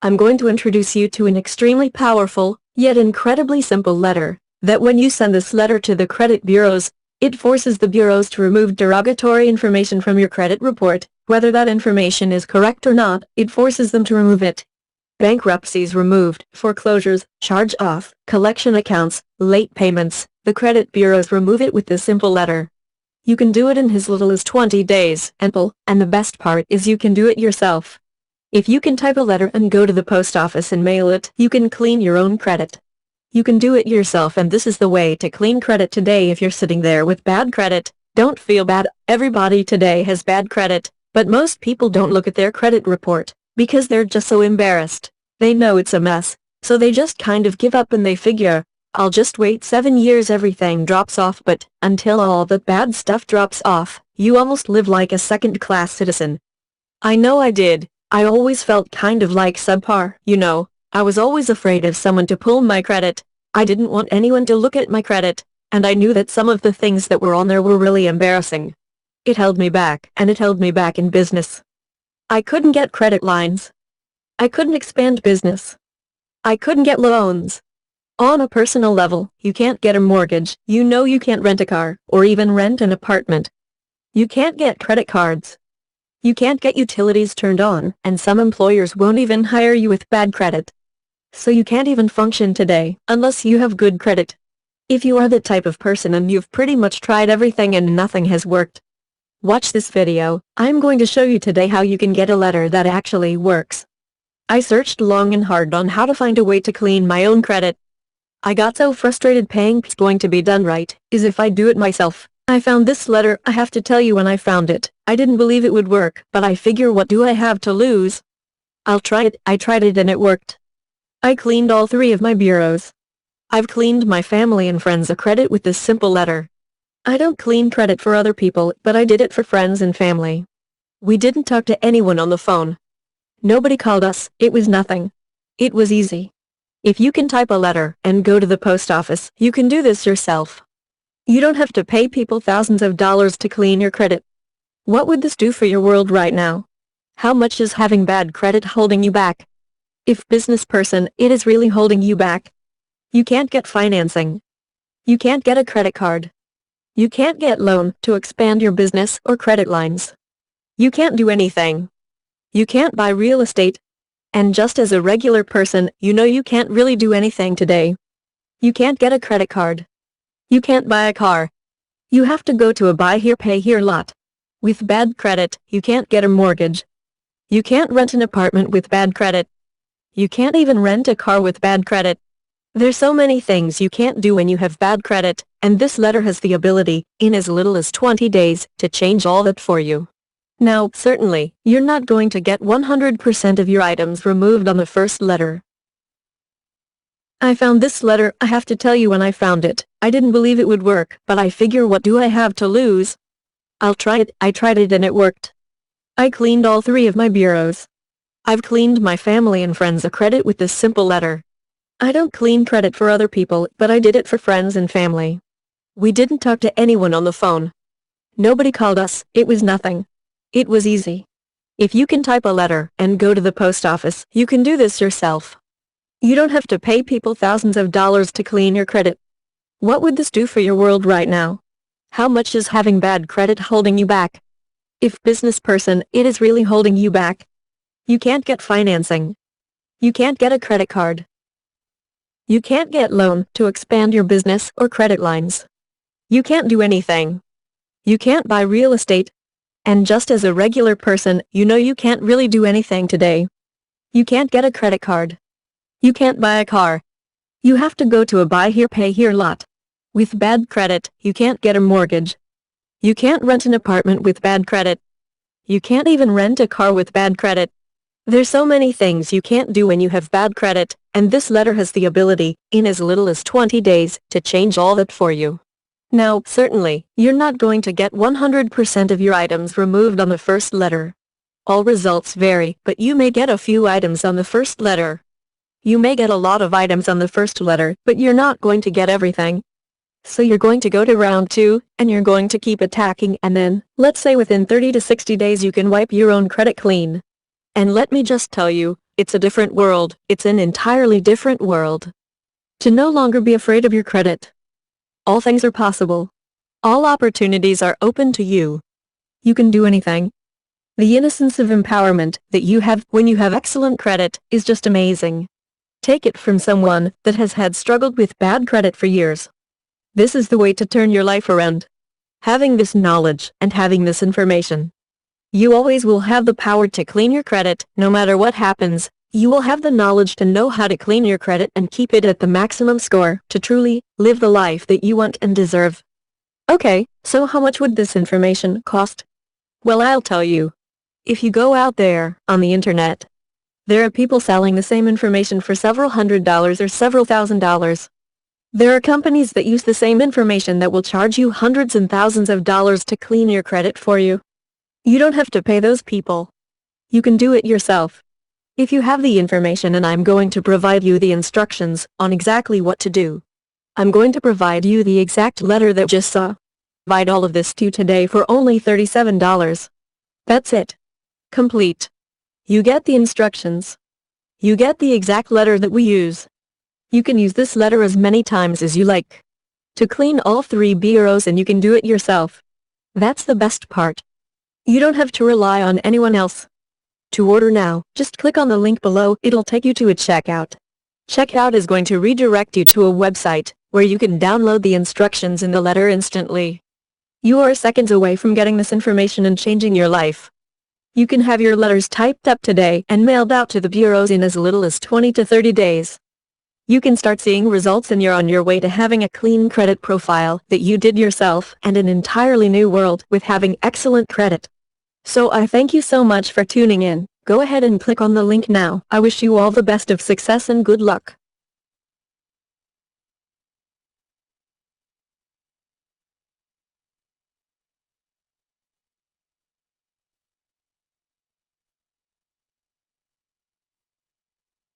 I'm going to introduce you to an extremely powerful, yet incredibly simple letter, that when you send this letter to the credit bureaus, it forces the bureaus to remove derogatory information from your credit report. Whether that information is correct or not, it forces them to remove it. Bankruptcies removed, foreclosures, charge-off, collection accounts, late payments, the credit bureaus remove it with this simple letter. You can do it in as little as 20 days, and the best part is you can do it yourself. If you can type a letter and go to the post office and mail it, you can clean your own credit. You can do it yourself, and this is the way to clean credit today. If you're sitting there with bad credit, don't feel bad. Everybody today has bad credit, but most people don't look at their credit report, because they're just so embarrassed. They know it's a mess, so they just kind of give up and they figure, I'll just wait 7 years, everything drops off. But until all the bad stuff drops off, you almost live like a second-class citizen. I know I did. I always felt kind of like subpar, you know. I was always afraid of someone to pull my credit. I didn't want anyone to look at my credit, and I knew that some of the things that were on there were really embarrassing. It held me back, and it held me back in business. I couldn't get credit lines. I couldn't expand business. I couldn't get loans. On a personal level, you can't get a mortgage, you can't rent a car, or even rent an apartment. You can't get credit cards. You can't get utilities turned on, and some employers won't even hire you with bad credit. So you can't even function today, unless you have good credit. If you are the type of person and you've pretty much tried everything and nothing has worked, watch this video. I'm going to show you today how you can get a letter that actually works. I searched long and hard on how to find a way to clean my own credit. I got so frustrated paying it's going to be done right, is if I do it myself. I found this letter. I have to tell you, when I found it, I didn't believe it would work, but I figure, what do I have to lose? I'll try it. I tried it and it worked. I cleaned all 3 of my bureaus. I've cleaned my family and friends' credit with this simple letter. I don't clean credit for other people, but I did it for friends and family. We didn't talk to anyone on the phone. Nobody called us. It was nothing. It was easy. If you can type a letter and go to the post office, you can do this yourself. You don't have to pay people thousands of dollars to clean your credit. What would this do for your world right now? How much is having bad credit holding you back? If business person, it is really holding you back. You can't get financing. You can't get a credit card. You can't get loan to expand your business or credit lines. You can't do anything. You can't buy real estate. And just as a regular person, you can't really do anything today. You can't get a credit card. You can't buy a car. You have to go to a buy here pay here lot. With bad credit, you can't get a mortgage. You can't rent an apartment with bad credit. You can't even rent a car with bad credit. There's so many things you can't do when you have bad credit, and this letter has the ability, in as little as 20 days, to change all that for you. Now, certainly, you're not going to get 100% of your items removed on the first letter. I found this letter. I have to tell you, when I found it, I didn't believe it would work, but I figure, what do I have to lose? I'll try it. I tried it and it worked. I cleaned all 3 of my bureaus. I've cleaned my family and friends' credit with this simple letter. I don't clean credit for other people, but I did it for friends and family. We didn't talk to anyone on the phone. Nobody called us. It was nothing. It was easy. If you can type a letter and go to the post office, you can do this yourself. You don't have to pay people thousands of dollars to clean your credit. What would this do for your world right now? How much is having bad credit holding you back? If business person, it is really holding you back. You can't get financing. You can't get a credit card. You can't get loan to expand your business or credit lines. You can't do anything. You can't buy real estate. And just as a regular person, you can't really do anything today. You can't get a credit card. You can't buy a car. You have to go to a buy here pay here lot. With bad credit, you can't get a mortgage. You can't rent an apartment with bad credit. You can't even rent a car with bad credit. There's so many things you can't do when you have bad credit, and this letter has the ability, in as little as 20 days, to change all that for you. Now, certainly, you're not going to get 100% of your items removed on the first letter. All results vary, but you may get a few items on the first letter. You may get a lot of items on the first letter, but you're not going to get everything. So you're going to go to round 2, and you're going to keep attacking, and then, let's say within 30 to 60 days you can wipe your own credit clean. And let me just tell you, It's a different world. It's an entirely different world. To no longer be afraid of your credit. All things are possible. All opportunities are open to you. You can do anything. The innocence of empowerment that you have when you have excellent credit is just amazing. Take it from someone that has had struggled with bad credit for years. This is the way to turn your life around. Having this knowledge and having this information. You always will have the power to clean your credit, no matter what happens. You will have the knowledge to know how to clean your credit and keep it at the maximum score to truly live the life that you want and deserve. Okay, so how much would this information cost? Well, I'll tell you. If you go out there on the internet, there are people selling the same information for several $100s or several $1,000s. There are companies that use the same information that will charge you hundreds and thousands of dollars to clean your credit for you. You don't have to pay those people. You can do it yourself. If you have the information, and I'm going to provide you the instructions on exactly what to do. I'm going to provide you the exact letter that just saw. Provide all of this to you today for only $37. That's it. Complete. You get the instructions. You get the exact letter that we use. You can use this letter as many times as you like to clean all 3 bureaus, and you can do it yourself. That's the best part. You don't have to rely on anyone else. To order now, just click on the link below. It'll take you to a checkout. Checkout is going to redirect you to a website where you can download the instructions in the letter instantly. You are seconds away from getting this information and changing your life. You can have your letters typed up today and mailed out to the bureaus in as little as 20 to 30 days. You can start seeing results, and you're on your way to having a clean credit profile that you did yourself and an entirely new world with having excellent credit. So I thank you so much for tuning in. Go ahead and click on the link now. I wish you all the best of success and good luck.